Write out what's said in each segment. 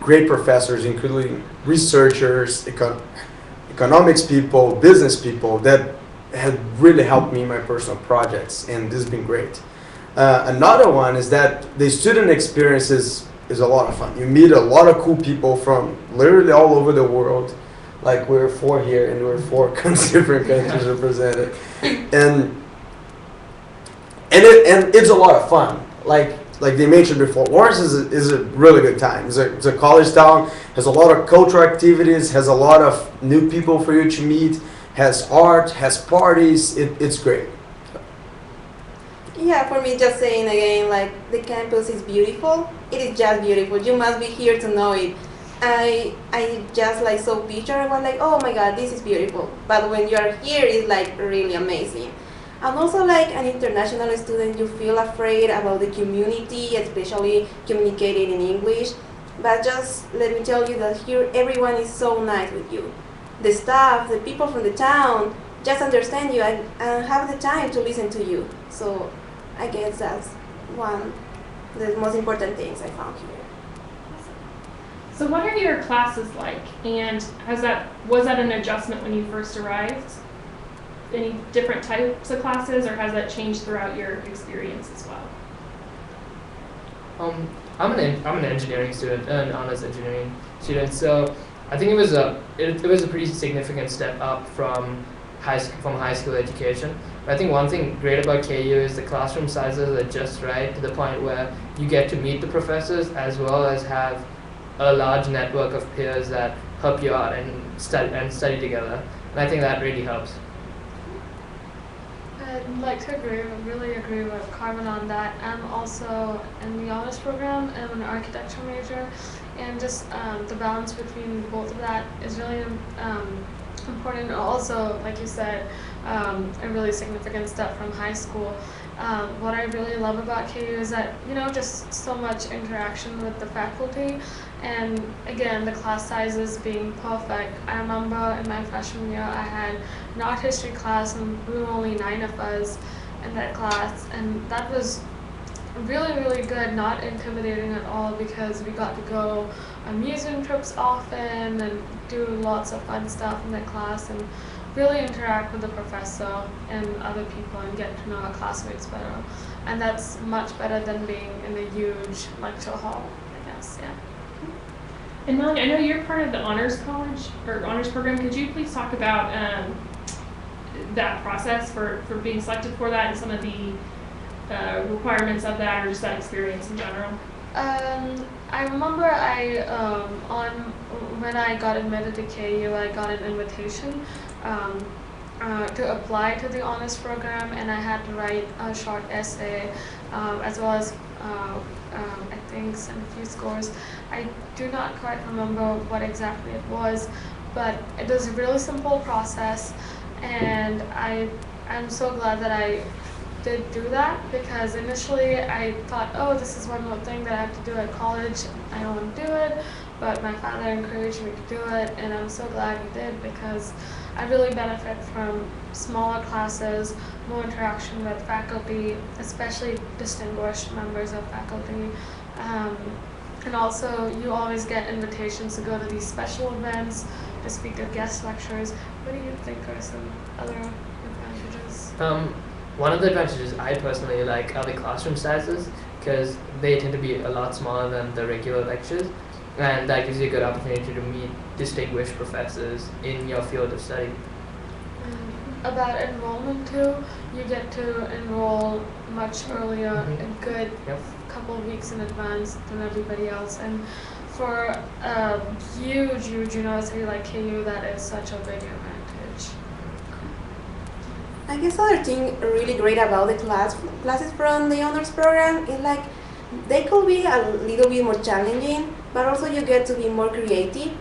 great professors, including researchers, economics people, business people that had really helped me in my personal projects, and this has been great. Another one is that the student experience is a lot of fun. You meet a lot of cool people from literally all over the world. Like we're four here, and we're four different countries represented, and it's a lot of fun. Like they mentioned before, Lawrence is a really good time. It's a college town, has a lot of cultural activities, has a lot of new people for you to meet, has art, has parties. It's great. Yeah, for me, just saying again, like the campus is beautiful. It is just beautiful. You must be here to know it. I just like saw picture. I was like, oh my god, this is beautiful. But when you are here, it's like really amazing. And also, like an international student, you feel afraid about the community, especially communicating in English. But just let me tell you that here, everyone is so nice with you. The staff, the people from the town, just understand you and have the time to listen to you. So I guess that's one of the most important things I found here. So what are your classes like, and was that an adjustment when you first arrived? Any different types of classes, or has that changed throughout your experience as well? I'm an engineering student, an honors engineering student. So I think it was a pretty significant step up from high school education. But I think one thing great about KU is the classroom sizes are just right to the point where you get to meet the professors as well as have a large network of peers that help you out and study together. And I think that really helps. I'd like to really agree with Carmen on that. I'm also in the honors program. I'm an architecture major, and just the balance between both of that is really important. Also, like you said, a really significant step from high school. What I really love about KU is that, just so much interaction with the faculty, and again, the class sizes being perfect. I remember in my freshman year, I had an art history class, and we were only 9 of us in that class, and that was really, really good, not intimidating at all, because we got to go on museum trips often and do lots of fun stuff in that class, and really interact with the professor and other people and get to know our classmates better. And that's much better than being in a huge lecture hall, I guess, yeah. And Melanie, I know you're part of the honors college or honors program. Could you please talk about that process for being selected for that and some of the requirements of that, or just that experience in general? I remember when I got admitted to KU, I got an invitation to apply to the honors program, and I had to write a short essay as well as I think send a few scores. I do not quite remember what exactly it was, but it was a really simple process, and I'm so glad that I did do that, because initially I thought, oh, this is one more thing that I have to do at college. I don't want to do it, but my father encouraged me to do it, and I'm so glad he did, because I really benefit from smaller classes, more interaction with faculty, especially distinguished members of faculty. And also, you always get invitations to go to these special events, to speak at guest lectures. What do you think are some other advantages? One of the advantages I personally like are the classroom sizes, because they tend to be a lot smaller than the regular lectures, and that gives you a good opportunity to meet distinguished professors in your field of study. About enrollment too, you get to enroll much earlier, a good couple of weeks in advance than everybody else, and for a huge university like KU, that is such a big advantage. I guess other thing really great about the classes from the honors program is like they could be a little bit more challenging, but also you get to be more creative.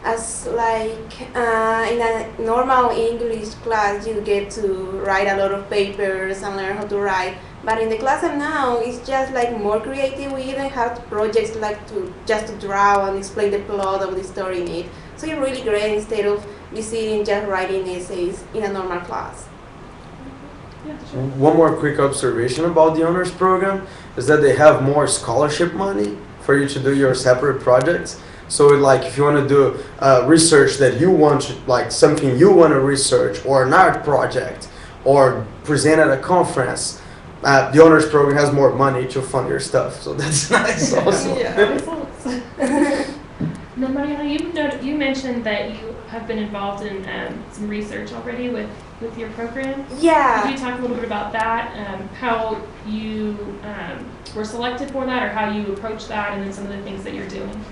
As like in a normal English class, you get to write a lot of papers and learn how to write. But in the class I'm now, it's just like more creative. We even have projects like to draw and explain the plot of the story in it. So it's really great instead of be sitting just writing essays in a normal class. One more quick observation about the honors program is that they have more scholarship money for you to do your separate projects. So like if you want to do research that you want, like something you want to research, or an art project, or present at a conference, the honors program has more money to fund your stuff. So that's nice also. Yeah. Now, Mariana, you mentioned that you have been involved in some research already with your program. Yeah. Could you talk a little bit about that, how you were selected for that, or how you approached that, and then some of the things that you're doing?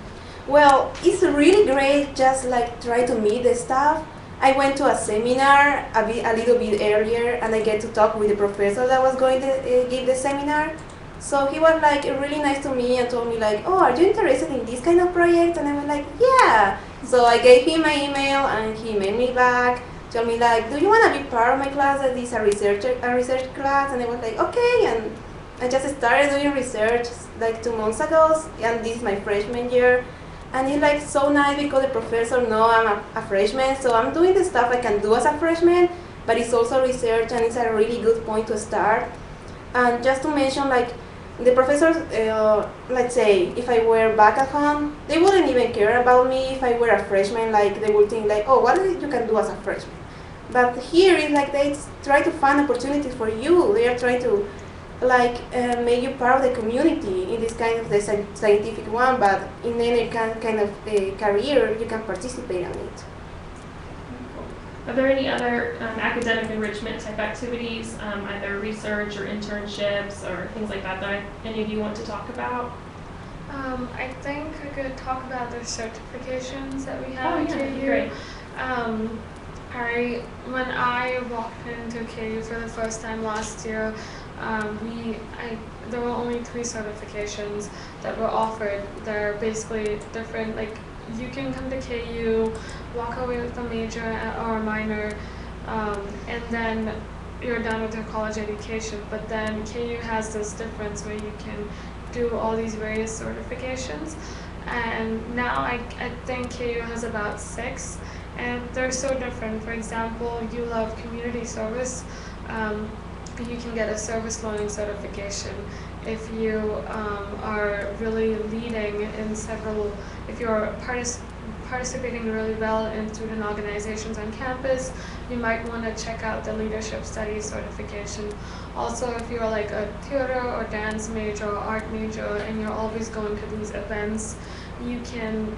Well, it's really great just like try to meet the staff. I went to a seminar a little bit earlier and I get to talk with the professor that was going to give the seminar. So he was like really nice to me and told me like, oh, are you interested in this kind of project? And I was like, yeah. So I gave him my email and he emailed me back, told me like, do you want to be part of my class? That is a research class. And I was like, okay. And I just started doing research like 2 months ago, and this is my freshman year. And it's like so nice because the professor knows I'm a freshman, so I'm doing the stuff I can do as a freshman, but it's also research and it's a really good point to start. And just to mention, like the professors, let's say if I were back at home, they wouldn't even care about me if I were a freshman. Like they would think like, oh, what is it you can do as a freshman? But here it's like they try to find opportunities for you. They are trying to like make you part of the community in this kind of the scientific one, but in any kind of career you can participate in it. Are there any other academic enrichment type activities, either research or internships or things like that, that any of you want to talk about? I think I could talk about the certifications that we have at KU. Great. When I walked into KU for the first time last year, there were only 3 certifications that were offered. They're basically different, like you can come to KU, walk away with a major or a minor, and then you're done with your college education. But then KU has this difference where you can do all these various certifications. And now I think KU has about 6, and they're so different. For example, you love community service. You can get a service learning certification. If you are really leading in several, if you're participating really well in student organizations on campus, you might want to check out the leadership studies certification. Also, if you're like a theater or dance major or art major and you're always going to these events, you can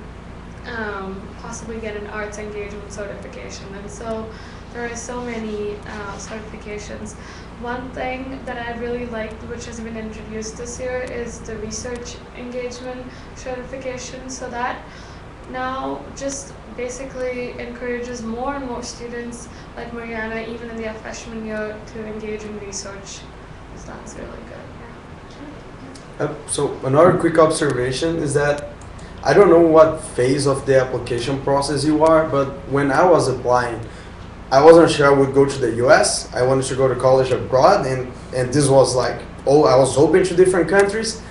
possibly get an arts engagement certification. And so there are so many certifications. One thing that I really liked, which has been introduced this year, is the research engagement certification. So that now just basically encourages more and more students like Mariana, even in their freshman year, to engage in research. So that's really good. Yeah. So another quick observation is that I don't know what phase of the application process you are, but when I was applying, I wasn't sure I would go to the US. I wanted to go to college abroad, and this was like, I was open to different countries.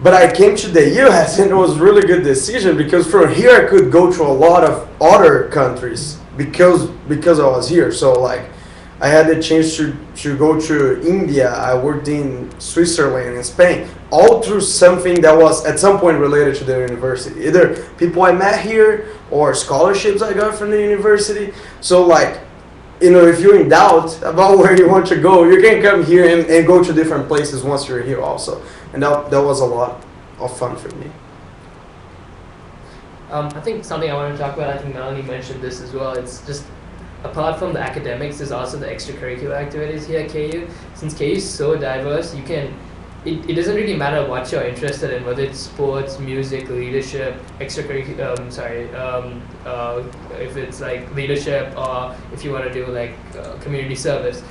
But I came to the US and it was a really good decision because from here I could go to a lot of other countries because I was here. So like I had the chance to go to India. I worked in Switzerland and Spain, all through something that was at some point related to the university. Either people I met here or scholarships I got from the university. So like, you know, if you're in doubt about where you want to go, you can come here and go to different places once you're here also. And that was a lot of fun for me. I think something I want to talk about, I think Melanie mentioned this as well, it's just apart from the academics, there's also the extracurricular activities here at KU. Since KU is so diverse, it doesn't really matter what you're interested in, whether it's sports, music, leadership, extracurricular, if it's like leadership or if you want to do like community service.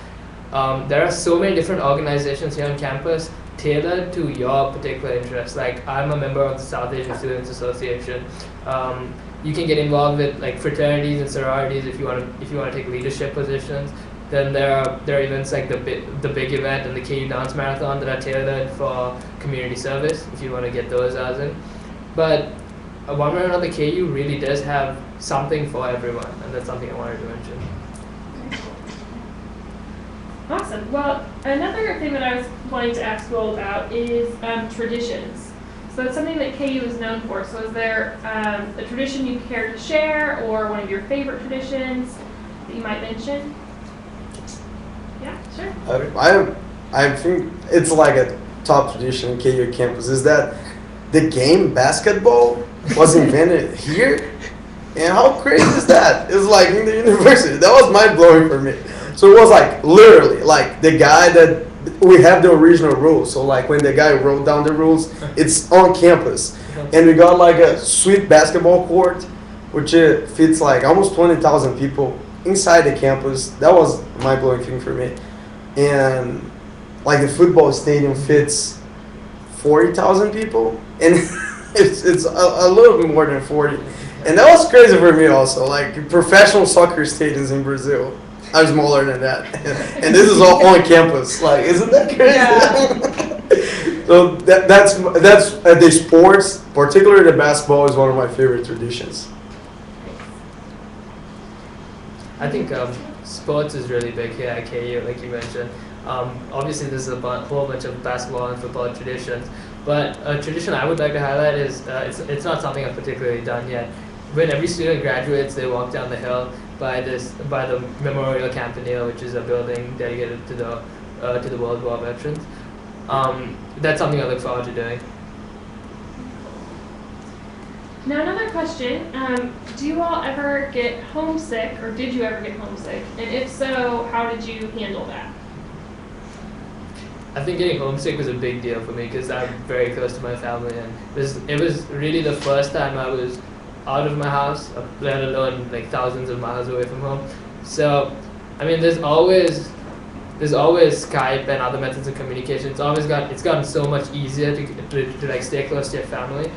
There are so many different organizations here on campus tailored to your particular interests. Like I'm a member of the South Asian Students Association. You can get involved with like fraternities and sororities if you want to take leadership positions. Then there are events like the big event and the KU Dance Marathon that are tailored for community service if you want to get those as in. But one way or another, KU really does have something for everyone, and that's something I wanted to mention. Awesome. Well, another thing that I was wanting to ask you all about is traditions. So that's something that KU is known for. So is there a tradition you care to share, or one of your favorite traditions that you might mention? Yeah, sure. I think it's like a top tradition in KU campus is that the game basketball was invented here. And how crazy is that? It's like in the university. That was mind blowing for me. So it was like literally like the guy that we have the original rules. So like when the guy wrote down the rules, it's on campus, and we got like a sweet basketball court, which fits like almost 20,000 people inside the campus. That was a mind blowing thing for me, and like the football stadium fits 40,000 people, and it's a little bit more than 40. And that was crazy for me also. Like professional soccer stadiums in Brazil are smaller than that, and this is all on campus. Like, isn't that crazy? Yeah. So that's the sports, particularly the basketball, is one of my favorite traditions. I think sports is really big here at KU, like you mentioned. Obviously, there's a whole bunch of basketball and football traditions, but a tradition I would like to highlight is it's not something I've particularly done yet. When every student graduates, they walk down the hill by the Memorial Campanile, which is a building dedicated to the World War veterans. That's something I look forward to doing. Now another question, do you all ever get homesick, or did you ever get homesick? And if so, how did you handle that? I think getting homesick was a big deal for me because I'm very close to my family, and it was really the first time I was out of my house, let alone like thousands of miles away from home. So, I mean, there's always Skype and other methods of communication. It's gotten so much easier to like stay close to your family.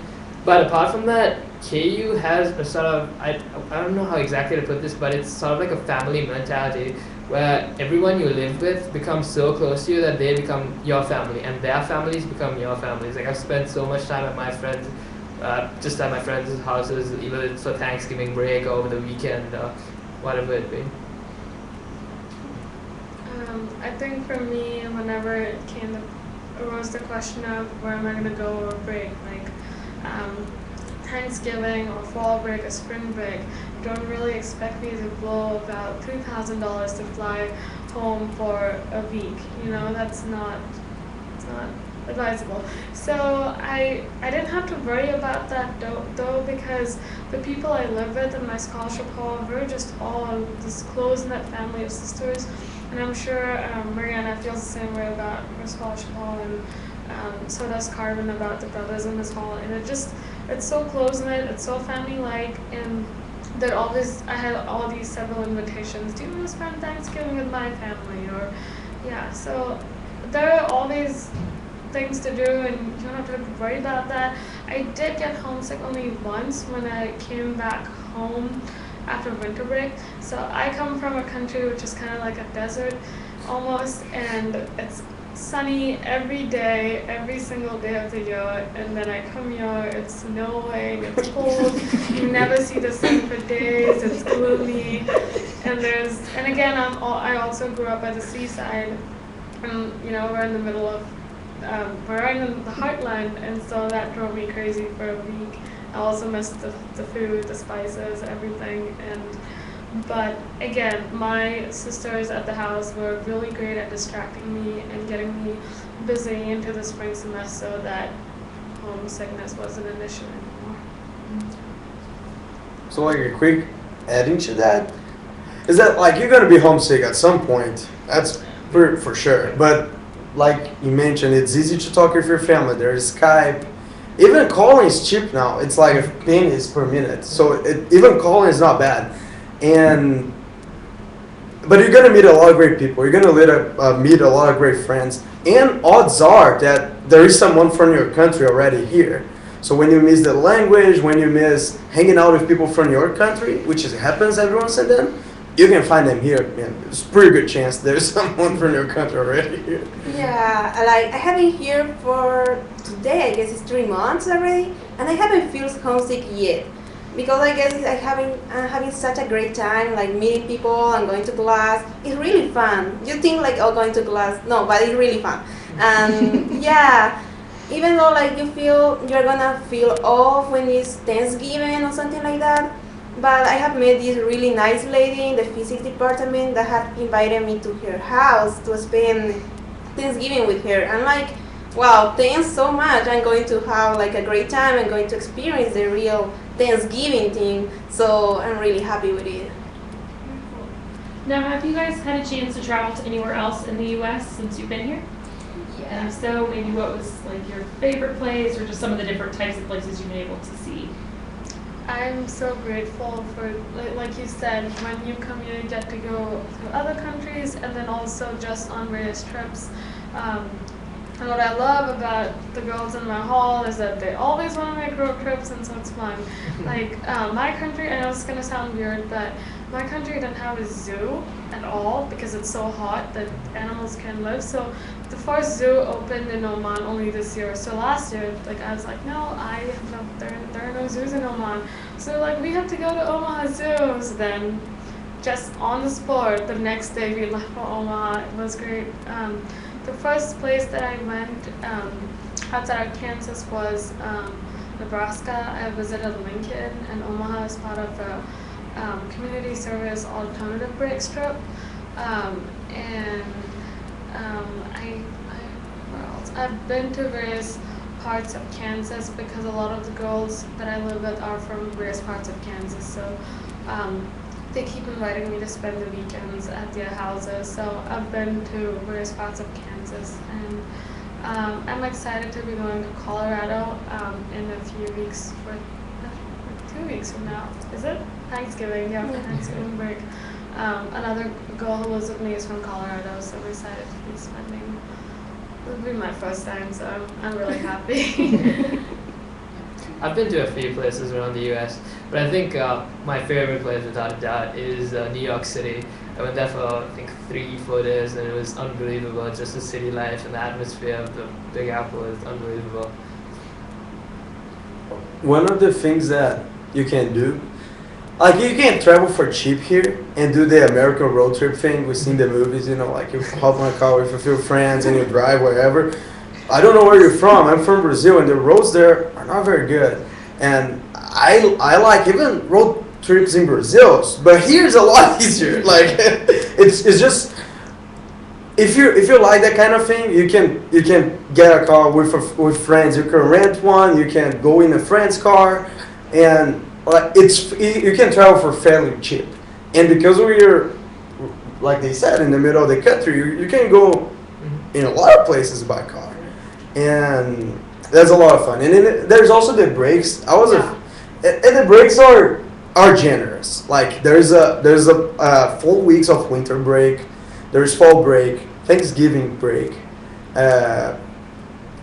But apart from that, KU has a sort of I don't know how exactly to put this, but it's sort of like a family mentality where everyone you live with becomes so close to you that they become your family, and their families become your families. Like I've spent so much time at my friends. Just at my friends' houses, either it's for Thanksgiving break or over the weekend, whatever it be. I think for me, whenever it arose the question of where am I going to go over break, like Thanksgiving or fall break or spring break, don't really expect me to blow about $3,000 to fly home for a week. You know, it's not advisable. So I didn't have to worry about that though because the people I live with in my scholarship hall, we're just all this close-knit family of sisters, and I'm sure Mariana feels the same way about her scholarship hall, and so does Carvin about the brothers in his hall, and it's so close-knit, it's so family-like, and I had all these several invitations. Do you want to spend Thanksgiving with my family? Or yeah, so there are always things to do, and you don't have to worry about that. I did get homesick only once when I came back home after winter break. So I come from a country which is kind of like a desert almost, and it's sunny every day, every single day of the year, and then I come here, it's snowing, it's cold, you never see the sun for days, it's gloomy, and again, I also grew up by the seaside, and we're in the middle of we're in the heartland, and so that drove me crazy for a week. I also missed the food, the spices, everything, but again, my sisters at the house were really great at distracting me and getting me busy into the spring semester so that homesickness wasn't an issue anymore. So like a quick adding to that is that like you're gonna be homesick at some point. That's for sure. But like you mentioned, it's easy to talk with your family. There's Skype. Even calling is cheap now. It's like a penny per minute. So even calling is not bad. But you're gonna meet a lot of great people. You're gonna meet a lot of great friends. And odds are that there is someone from your country already here. So when you miss the language, when you miss hanging out with people from your country, which happens every once in a while, you can find them here. Man, there's a pretty good chance there's someone from your country already here. Yeah, like I have been here for today, I guess it's 3 months already, and I haven't felt homesick yet. Because I guess I'm having such a great time, like meeting people and going to class. It's really fun. You think like, oh, going to class? No, but it's really fun. And yeah, even though like you feel you're gonna feel off when it's Thanksgiving or something like that. But I have met this really nice lady in the physics department that had invited me to her house to spend Thanksgiving with her. I'm like, wow, thanks so much. I'm going to have like a great time. I'm going to experience the real Thanksgiving thing. So I'm really happy with it. Wonderful. Now, have you guys had a chance to travel to anywhere else in the U.S. since you've been here? And if so, maybe what was like your favorite place, or just some of the different types of places you've been able to see? I'm so grateful for, like you said, when you come here, you get to go to other countries and then also just on various trips. And what I love about the girls in my hall is that they always want to make road trips, and so it's fun. Like my country, I know it's gonna sound weird, but my country didn't have a zoo at all because it's so hot that animals can live. So the first zoo opened in Oman only this year. So last year, like I was like, no, there are no zoos in Oman. So like we have to go to Omaha Zoo. So then, just on the spot, the next day we left for Omaha. It was great. The first place that I went outside of Kansas was Nebraska. I visited Lincoln and Omaha as part of the community service alternative breaks trip. Where else? I've been to various parts of Kansas because a lot of the girls that I live with are from various parts of Kansas. So they keep inviting me to spend the weekends at their houses. So I've been to various parts of Kansas, and I'm excited to be going to Colorado in a few weeks. For 2 weeks from now, is it? Thanksgiving, yeah, for Thanksgiving break. Another girl who lives with me is from Colorado, so I'm excited to be spending. It'll be my first time, so I'm really happy. I've been to a few places around the U.S., but I think my favorite place, without a doubt, is New York City. I went there for, I think, 3-4 days, and it was unbelievable. Just the city life and the atmosphere of the Big Apple is unbelievable. One of the things that you can do, like you can travel for cheap here and do the American road trip thing we see in the movies, you know, like you hop on a car with a few friends and you drive wherever. I don't know where you're from. I'm from Brazil, and the roads there are not very good. And I like even road trips in Brazil, but here's a lot easier. Like it's just if you like that kind of thing, you can get a car with friends. You can rent one. You can go in a friend's car, and you can travel for fairly cheap. And because we're, like they said, in the middle of the country, you can go in a lot of places by car, and that's a lot of fun. And then there's also the breaks. And the breaks are generous. Like there's a 4 weeks of winter break. There's fall break, Thanksgiving break,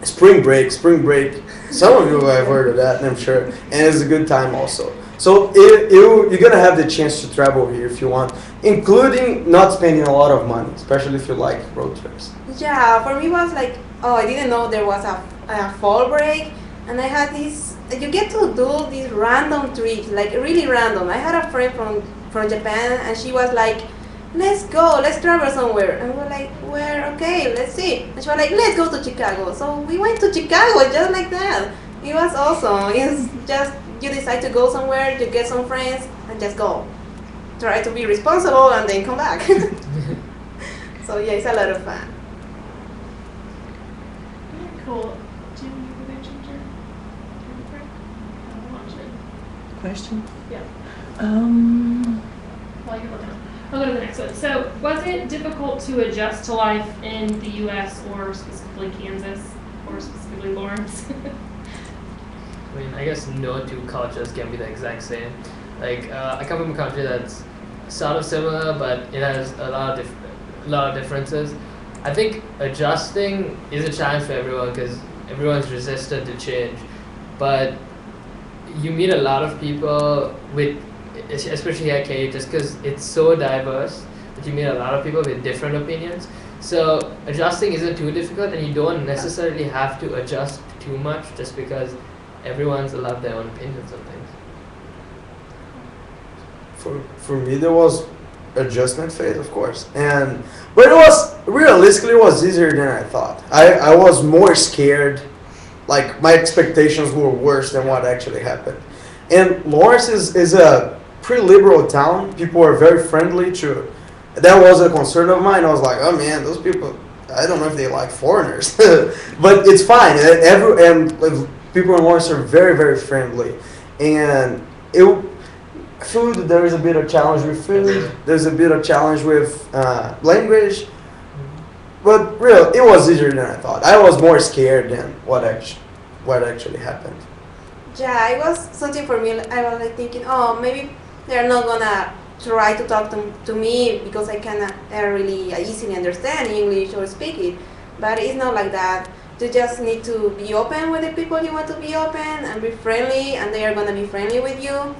spring break. Some of you have heard of that, I'm sure. And it's a good time also. So you're going to have the chance to travel here if you want, including not spending a lot of money, especially if you like road trips. Yeah, for me it was like, oh, I didn't know there was a fall break, and I had this. You get to do these random trips, like really random. I had a friend from Japan, and she was like, let's travel somewhere. And we were like, where? Okay, let's see. And she was like, let's go to Chicago. So we went to Chicago just like that. It was awesome. It's just, you decide to go somewhere, to get some friends, and just go. Try to be responsible and then come back. So yeah, it's a lot of fun. Yeah, cool. Jim, you mentioned your Question? Yeah. Um, While you're looking up. I'll go to the next one. So, was it difficult to adjust to life in the U.S. or specifically Kansas or specifically Lawrence? I mean, I guess no two cultures can be the exact same. Like, I come from a country that's sort of similar, but it has a lot of differences. I think adjusting is a challenge for everyone because everyone's resistant to change. But you meet a lot of people especially here at KU, just because it's so diverse that you meet a lot of people with different opinions. So adjusting isn't too difficult, and you don't necessarily have to adjust too much just because everyone's allowed their own opinions on things. For me, there was adjustment phase, of course, but it was realistically it was easier than I thought. I was more scared Like my expectations were worse than what actually happened. And Lawrence is a pretty liberal town. People are very friendly to. That was a concern of mine. I was like, oh man, those people. I don't know if they like foreigners, but it's fine. People in Lawrence are very very friendly, and food. There is a bit of challenge with food. There's a bit of challenge with language. But real, it was easier than I thought. I was more scared than what actually happened. Yeah, it was something for me. I was like thinking, oh, maybe they're not gonna try to talk to me because I cannot really easily understand English or speak it. But it's not like that. You just need to be open with the people you want to be open and be friendly, and they are gonna be friendly with you.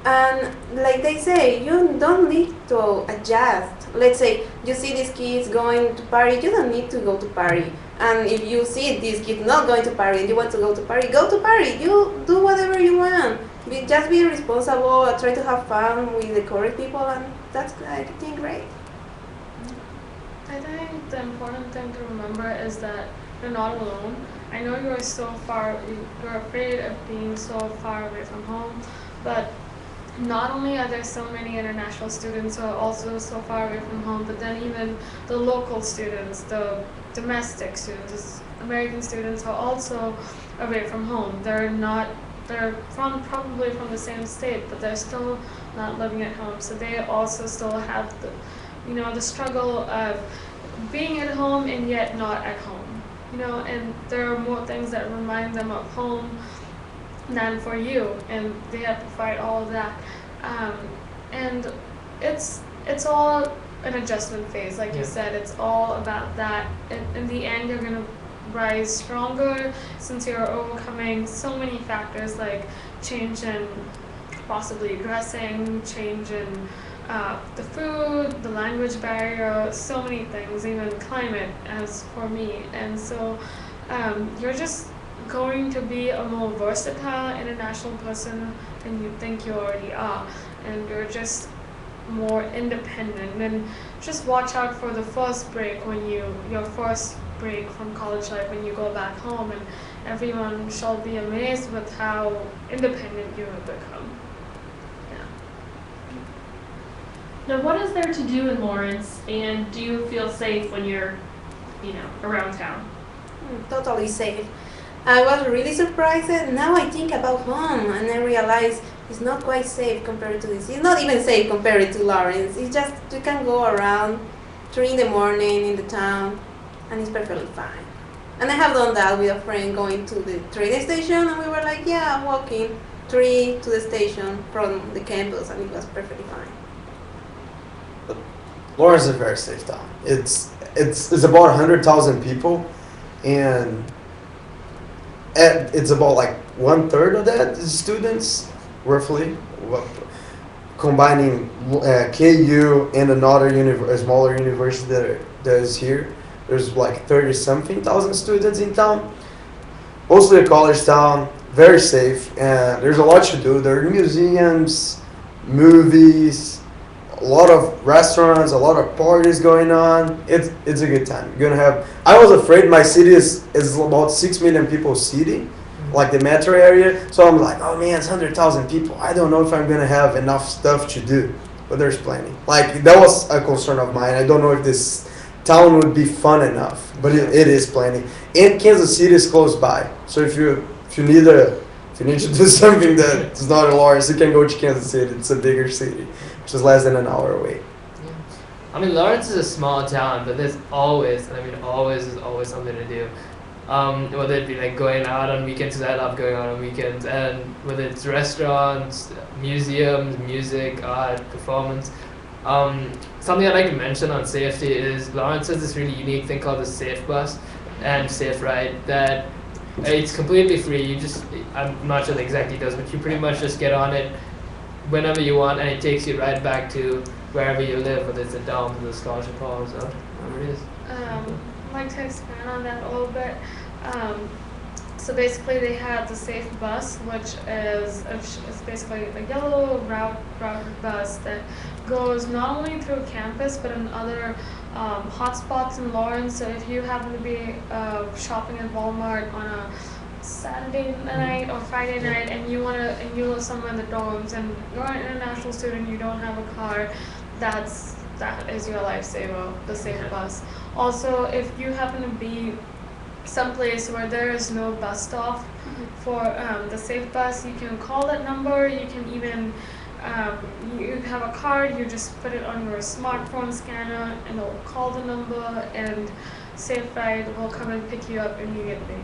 And like they say, you don't need to adjust. Let's say you see these kids going to party, you don't need to go to party. And if you see these kids not going to party and you want to go to party, go to party. You do whatever you want. Just be responsible, try to have fun with the correct people, and that's, I think, great. I think the important thing to remember is that you're not alone. I know you're afraid of being so far away from home, but not only are there so many international students who are also so far away from home, but then even the local students, the domestic students, American students are also away from home. They're probably from the same state, but they're still not living at home. So they also still have the struggle of being at home and yet not at home. And there are more things that remind them of home than for you, and they have to fight all of that. And it's all an adjustment phase, like you said. It's all about that. In the end, you're gonna rise stronger since you're overcoming so many factors like change in possibly dressing, change in the food, the language barrier, so many things, even climate, as for me. And so you're just going to be a more versatile international person than you think you already are, and you're just more independent. And just watch out for the first break your first break from college life when you go back home, and everyone shall be amazed with how independent you have become. Now, what is there to do in Lawrence, and do you feel safe when you're, around town? Totally safe. I was really surprised. Now I think about home and I realize it's not quite safe compared to this. It's not even safe compared to Lawrence. It's just you can go around 3 in the morning in the town and it's perfectly fine. And I have done that with a friend going to the train station, and we were like, yeah, walking 3 to the station from the campus, and it was perfectly fine. Lawrence is a very safe town. It's about 100,000 people, and it's about like 1/3 of that is students, roughly, combining KU and another a smaller university that is here. There's like 30-something thousand students in town. Mostly a college town, very safe, and there's a lot to do. There are museums, movies, a lot of restaurants, a lot of parties going on. It's a good time. You're gonna have. I was afraid my city is about 6 million people city, like the metro area. So I'm like, oh man, it's 100,000 people. I don't know if I'm gonna have enough stuff to do, but there's plenty. Like that was a concern of mine. I don't know if this town would be fun enough, but it is plenty. And Kansas City is close by, so if you need to do something that is not in Lawrence, you can go to Kansas City. It's a bigger city, which is less than an hour away. Yeah. I mean, Lawrence is a small town, but there's always something to do. Whether it be like going out on weekends, because I love going out on weekends, and whether it's restaurants, museums, music, art, performance. Something I'd like to mention on safety is Lawrence has this really unique thing called the Safe Bus and Safe Ride that it's completely free. I'm not sure the exact details, but you pretty much just get on it whenever you want, and it takes you right back to wherever you live, whether it's the Downs or the Scholarship Halls or whatever it is. I'd like to expand on that a little bit. So basically, they had the Safe Bus, which is basically a yellow routed bus that goes not only through campus but in other hotspots in Lawrence. So if you happen to be shopping at Walmart on a Saturday night or Friday night and you live somewhere in the dorms and you're an international student, you don't have a car, that is your lifesaver, the Safe Bus. Also, if you happen to be someplace where there is no bus stop for the Safe Bus, you can call that number. You can even you have a card, you just put it on your smartphone scanner and it'll call the number and Safe Ride will come and pick you up immediately.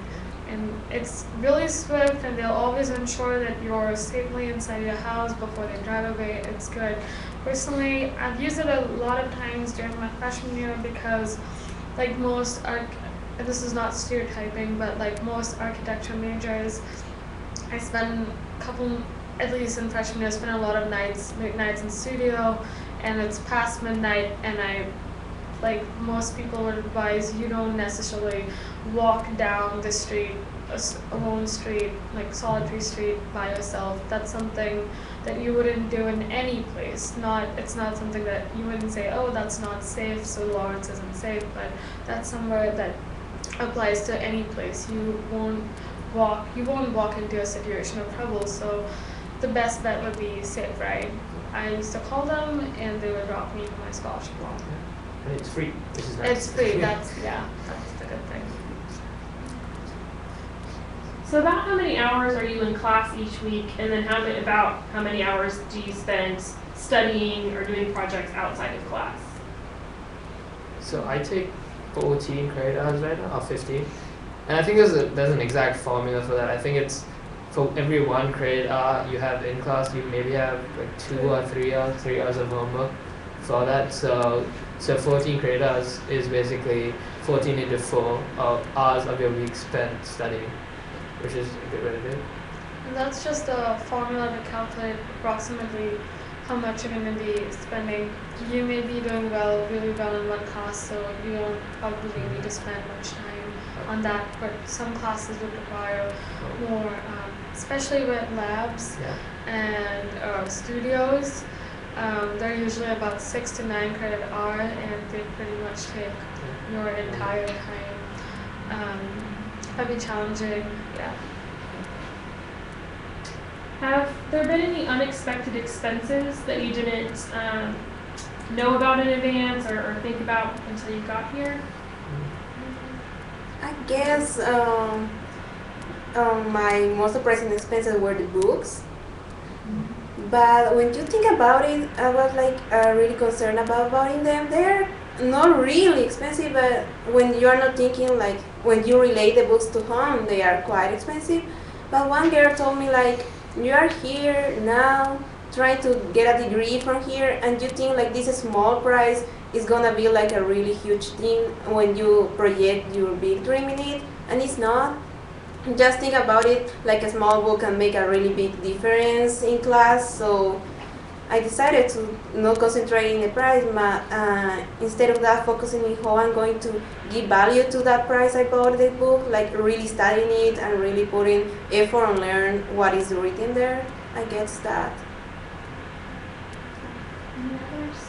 And it's really swift and they'll always ensure that you're safely inside your house before they drive away. It's good. Personally, I've used it a lot of times during my freshman year because like most this is not stereotyping, but like most architecture majors, I spend a couple, at least in freshman year, I spent a lot of late nights in studio, and it's past midnight, and like most people would advise, you don't necessarily walk down the street, a lone street, like solitary street by yourself. That's something that you wouldn't do in any place. It's not something that you wouldn't say, oh, that's not safe, so Lawrence isn't safe, but that's somewhere that applies to any place. You won't walk into a situation of trouble, so the best bet would be Safe Ride. I used to call them and they would drop me to my scholarship loan. And it's free, which is nice. It's free, that's the good thing. So about how many hours are you in class each week, and then about how many hours do you spend studying or doing projects outside of class? So I take 14 credit hours right now, or 15. And I think there's an exact formula for that. I think it's for every 1 credit hour you have in class, you maybe have like 2 or 3 hours of homework for that. So 14 credit hours is basically 14 into 4 hours of your week spent studying, which is a good way to do it. And that's just a formula to calculate approximately how much you're going to be spending. You may be doing really well in one class, so you don't probably need to spend much time on that, but some classes would require more, especially with labs and studios. They're usually about 6 to 9 credit hour, and they pretty much take your entire time. That'd be challenging, yeah. Have there been any unexpected expenses that you didn't know about in advance or think about until you got here? I guess my most surprising expenses were the books. But when you think about it, I was like really concerned about buying them. They're not really expensive, but when you are not thinking, like when you relate the books to home, they are quite expensive. But one girl told me like, you are here now trying to get a degree from here, and you think like this small price is gonna be like a really huge thing when you project your big dream in it, and it's not. Just think about it, like a small book can make a really big difference in class. So I decided to not concentrate in the price, but instead of that, focusing on how I'm going to give value to that price I bought the book, like really studying it and really putting effort on learn what is written there. I guess that.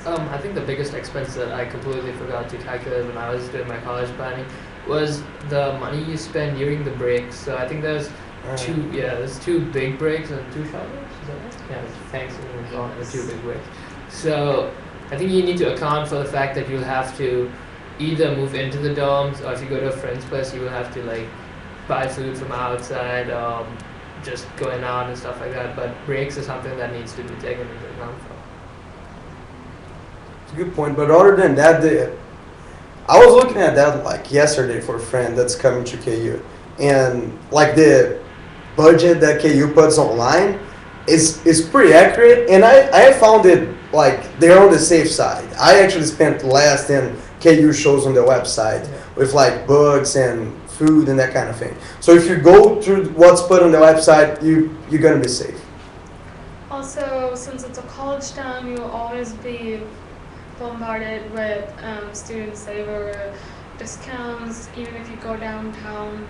I think the biggest expense that I completely forgot to calculate when I was doing my college planning was the money you spend during the breaks. So I think there's there's 2 big breaks and 2 short breaks. Is that right? Yeah, Thanksgiving and so on, and 2 big breaks. So I think you need to account for the fact that you'll have to either move into the dorms, or if you go to a friend's place, you will have to like buy food from outside, just going out and stuff like that. But breaks is something that needs to be taken into account for. It's a good point, but other than that, I was looking at that like yesterday for a friend that's coming to KU, and like the budget that KU puts online is pretty accurate, and I found it like they're on the safe side. I actually spent less than KU shows on the website with like books and food and that kind of thing. So if you go through what's put on the website, you're gonna be safe. Also, since it's a college town, you'll always be bombarded with student saver discounts. Even if you go downtown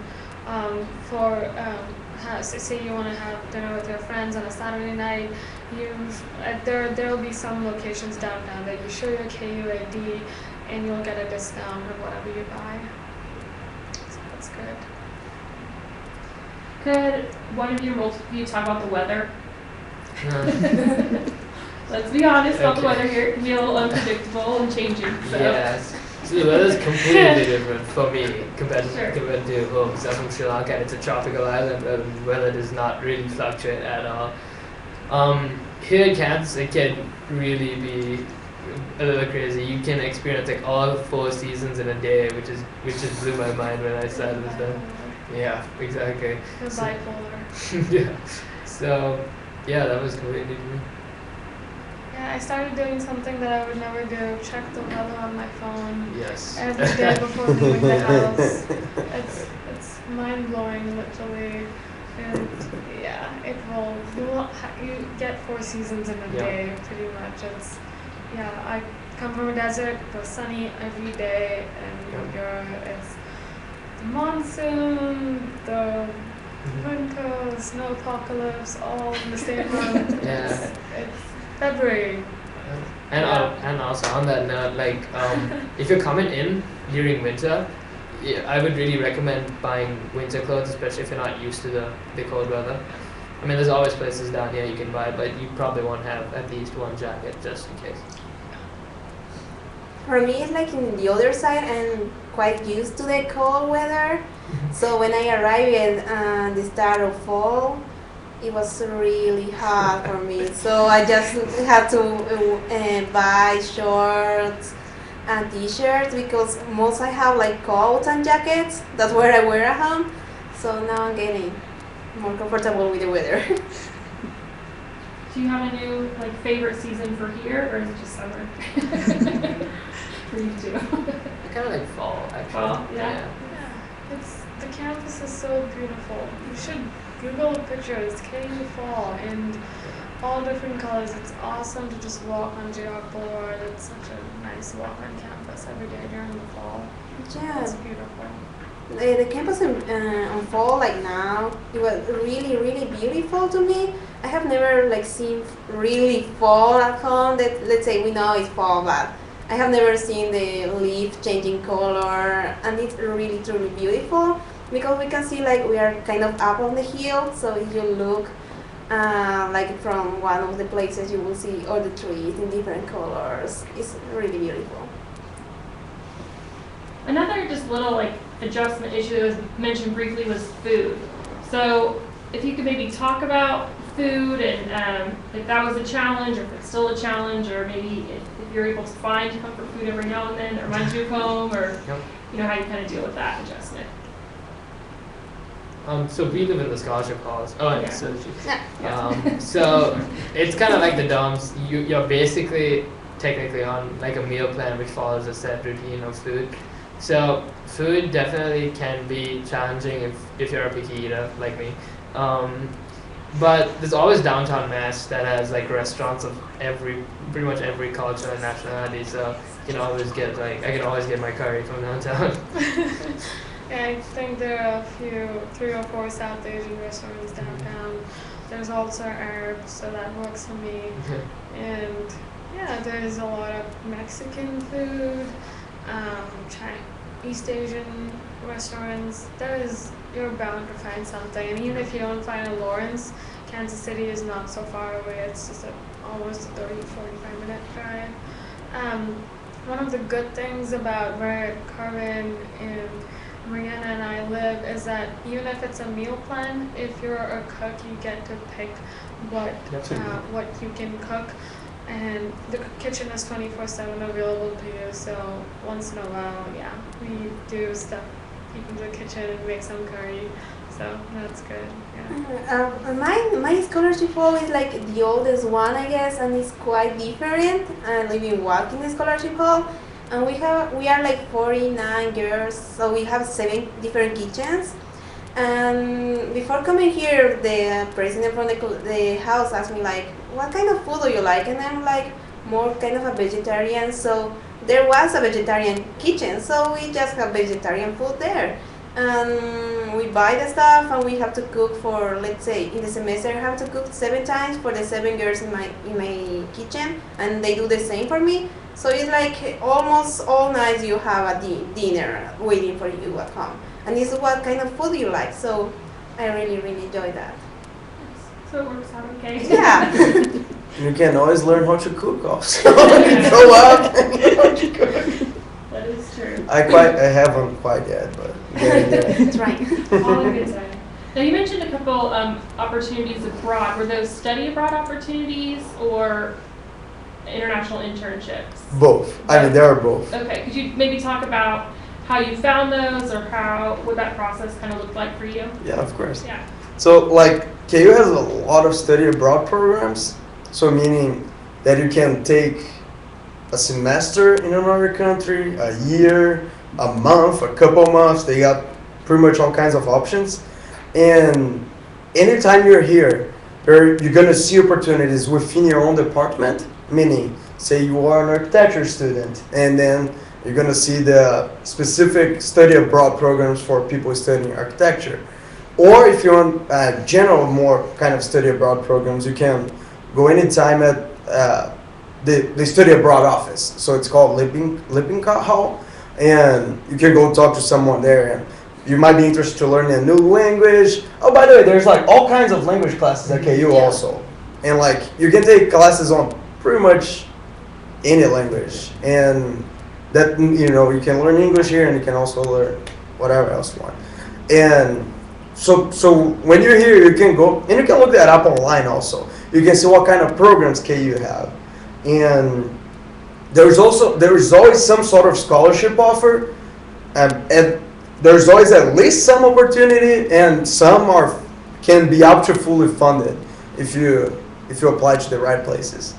say you want to have dinner with your friends on a Saturday night, there will be some locations downtown that you show your KU ID and you'll get a discount on whatever you buy. So that's good. Could one of you, both of you, talk about the weather? Uh, Let's be honest about the Okay. weather here. It can be a little unpredictable and changing. So. Yes. So the weather's completely different for me Sure. compared to home. So I'm from Sri Lanka and it's a tropical island and the weather does not really fluctuate at all. Here in Kansas, it can really be a little crazy. You can experience like all 4 seasons in a day, which just blew my mind when I started this done. Yeah, exactly. The So- bipolar. Yeah. So yeah, that was completely new. Yeah, I started doing something that I would never do. Check the weather on my phone Yes. every day before leaving the house. It's mind blowing, literally, and yeah, you get 4 seasons in a Yeah. day, pretty much. I come from a desert. It was sunny every day, and it's the monsoon, the winter, the snow apocalypse, all in the same month. Yeah. It's February. And also on that note, like if you're coming in during winter, I would really recommend buying winter clothes, especially if you're not used to the cold weather. I mean, there's always places down here you can buy, but you probably won't have at least one jacket just in case. For me, it's like in the other side. I'm quite used to the cold weather. So when I arrived at the start of fall, it was really hot for me. So I just had to buy shorts and t-shirts because most I have like coats and jackets. That's what I wear at home. So now I'm getting more comfortable with the weather. Do you have a new favorite season for here, or is it just summer? For you too. I kind of like fall, actually. Fall, yeah. Yeah, the campus is so beautiful. You should Google pictures, KU Fall, and all different colors. It's awesome to just walk on JR Boulevard. It's such a nice walk on campus every day during the fall. Yeah. It's beautiful. The campus on fall like now, it was really beautiful to me. I have never seen really fall at home. That let's say we know it's fall, but I have never seen the leaf changing color, and it's really truly beautiful because we can see we are kind of up on the hill. So if you look from one of the places, you will see all the trees in different colors. It's really beautiful. Another just little adjustment issue that was mentioned briefly was food. So if you could maybe talk about food and if that was a challenge or if it's still a challenge, or maybe if you're able to find comfort food every now and then that reminds you of home, or how you kind of deal with that adjustment. So we live in the scholarship halls. Oh, Yeah. so Yeah. so it's kind of like the dorms. You're basically technically on a meal plan which follows a set routine of food. So food definitely can be challenging if you're a picky eater like me. But there's always downtown Mass that has restaurants of pretty much every culture and nationality. So you can always get I can always get my curry from downtown. Yeah, I think there are 3 or 4 South Asian restaurants downtown. There's also Arab, so that works for me. And yeah, there's a lot of Mexican food, East Asian restaurants. You're bound to find something. And even if you don't find a Lawrence, Kansas City is not so far away. It's just almost a 30-45 minute drive. One of the good things about where Carmen and Mariana and I live is that even if it's a meal plan, if you're a cook, you get to pick what you can cook, and the kitchen is 24/7 available to you. So once in a while, we do stuff into the kitchen and make some curry. So that's good. Yeah. My scholarship hall is the oldest one, I guess, and it's quite different. And we've been walking the scholarship hall, and we are 49 girls, so we have 7 different kitchens. And before coming here, the president from the house asked me what kind of food do you like? And I'm more kind of a vegetarian, so there was a vegetarian kitchen, so we just have vegetarian food there. And we buy the stuff, and we have to cook for, let's say, in the semester I have to cook 7 times for the 7 girls in my kitchen, and they do the same for me. So it's almost all night you have a dinner waiting for you at home, and it's what kind of food you like. So I really, really enjoy that. So it works out okay. Yeah. You can always learn how to cook also. Grow up and learn how to cook. That is true. I haven't quite yet, but getting there. That's right. All in good time. Now you mentioned a couple opportunities abroad. Were those study abroad opportunities or international internships? Both. I mean, there are both. Okay, could you maybe talk about how you found those or what that process kind of looked like for you? Yeah, of course. Yeah. So, like, KU has a lot of study abroad programs. So, meaning that you can take a semester in another country, a year, a month, a couple months. They got pretty much all kinds of options. And anytime you're here, you're going to see opportunities within your own department. Meaning, say you are an architecture student, and then you're going to see the specific study abroad programs for people studying architecture. Or if you want general, more kind of study abroad programs, you can go anytime at the study abroad office. So it's called Lippincott Hall, and you can go talk to someone there, and you might be interested to learn a new language. Oh, by the way, there's like all kinds of language classes at KU also, and like you can take classes on pretty much any language, and that you can learn English here, and you can also learn whatever else you want. And so when you're here, you can go and you can look that up online also. You can see what kind of programs KU have, and there's always some sort of scholarship offer, and there's always at least some opportunity, and some can be up to fully funded if you apply to the right places.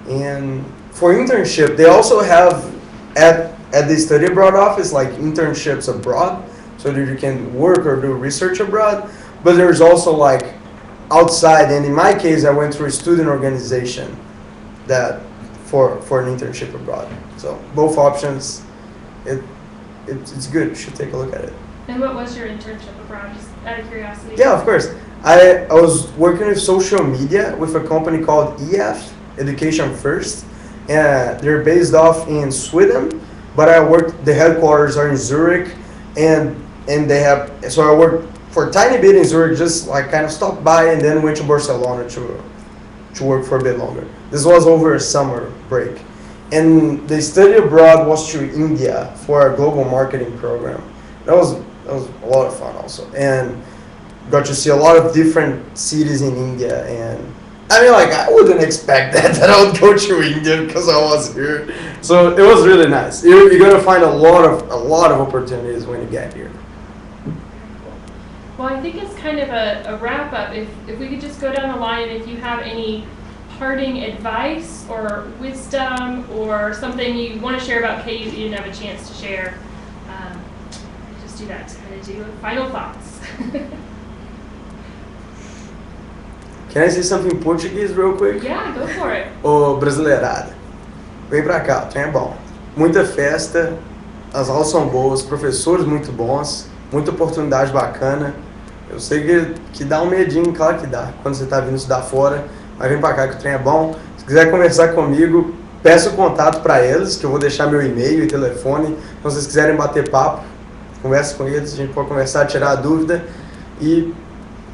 And for internship, they also have at the study abroad office like internships abroad, so that you can work or do research abroad. But there's also like outside, and in my case, I went through a student organization that for an internship abroad. So both options, it's good. You should take a look at it. And what was your internship abroad, just out of curiosity? Yeah, of course. I was working with social media with a company called EF, Education First. They're based off in Sweden, but the headquarters are in Zurich, and so I worked for a tiny bit in Zurich, just like kind of stopped by, and then went to Barcelona to work for a bit longer. This was over a summer break. And the study abroad was to India for a global marketing program. That was a lot of fun also, and got to see a lot of different cities in India. And I mean, like, I wouldn't expect that I would go to India because I was here. So it was really nice. You're gonna find a lot of opportunities when you get here. Well, I think it's kind of a wrap up. If we could just go down the line, and if you have any parting advice or wisdom or something you want to share about KU that you didn't have a chance to share, just do that to kind of do final thoughts. Can I say something in Portuguese real quick? Yeah, go for it. Ô, brasileirada, vem pra cá, o trem é bom. Muita festa, as aulas são boas, professores muito bons, muita oportunidade bacana. Eu sei que dá um medinho, claro que dá, quando você tá vindo estudar fora, mas vem pra cá que o trem é bom. Se quiser conversar comigo, peça o contato para eles, que eu vou deixar meu e-mail e telefone. Então, se vocês quiserem bater papo, converse com eles, a gente pode conversar, tirar a dúvida, e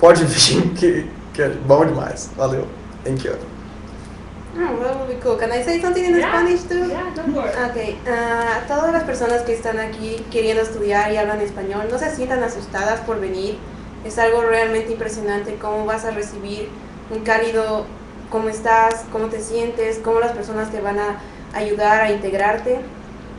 pode vir que é bom demais. Valeu. Thank you. Oh, that would be cool. Can I say something in Yeah. Spanish too? Yeah, go for it. Okay. Todas las personas que están aquí queriendo estudiar y hablan español, no se sientan asustadas por venir. Es algo realmente impresionante cómo vas a recibir un cálido, cómo estás, cómo te sientes, cómo las personas te van a ayudar a integrarte.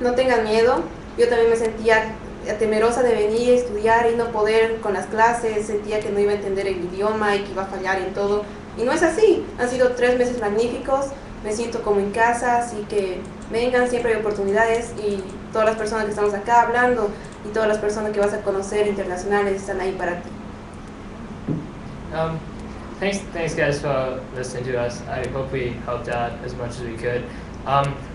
No tengan miedo. Yo también me sentía temerosa de venir a estudiar y no poder con las clases, sentía que no iba a entender el idioma y que iba a fallar en todo. Y no es así, han sido 3 meses magníficos, me siento como en casa, así que vengan, siempre hay oportunidades y todas las personas que estamos acá hablando y todas las personas que vas a conocer internacionales están ahí para ti. Thanks guys for listening to us. I hope we helped out as much as we could.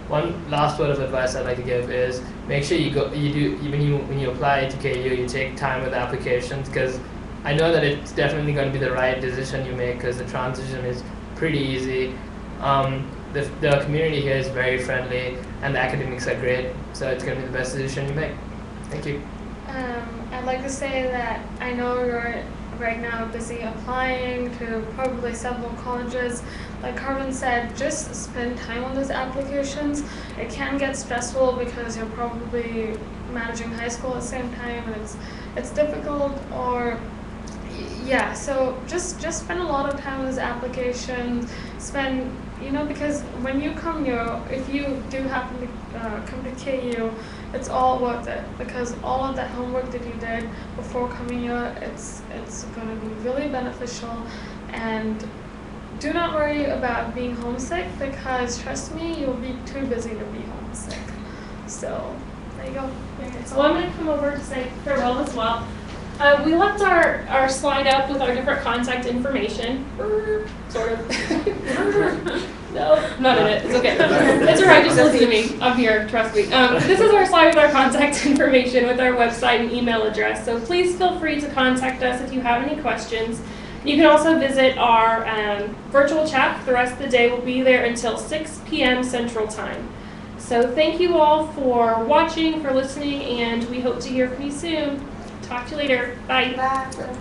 One last word of advice I'd like to give is make sure when you apply to KU, you take time with applications, because I know that it's definitely going to be the right decision you make, because the transition is pretty easy. The community here is very friendly, and the academics are great, so it's going to be the best decision you make. Thank you. I'd like to say that I know you're right now busy applying to probably several colleges. Like Carmen said, just spend time on those applications. It can get stressful because you're probably managing high school at the same time, and it's difficult. Or yeah, so just spend a lot of time on those applications. Spend, because when you come here, if you do happen to come to KU, it's all worth it, because all of that homework that you did before coming here, it's going to be really beneficial. And do not worry about being homesick, because trust me, you'll be too busy to be homesick. So there you go. So I'm going to come over to say farewell as well. We left our slide up with our different contact information. Sort of. No, not in it. It's okay. It's alright, just listen to me. I'm here, trust me. This is our slide with our contact information, with our website and email address. So please feel free to contact us if you have any questions. You can also visit our virtual chat. The rest of the day will be there until 6 p.m. Central Time. So thank you all for watching, for listening, and we hope to hear from you soon. Talk to you later. Bye. Bye.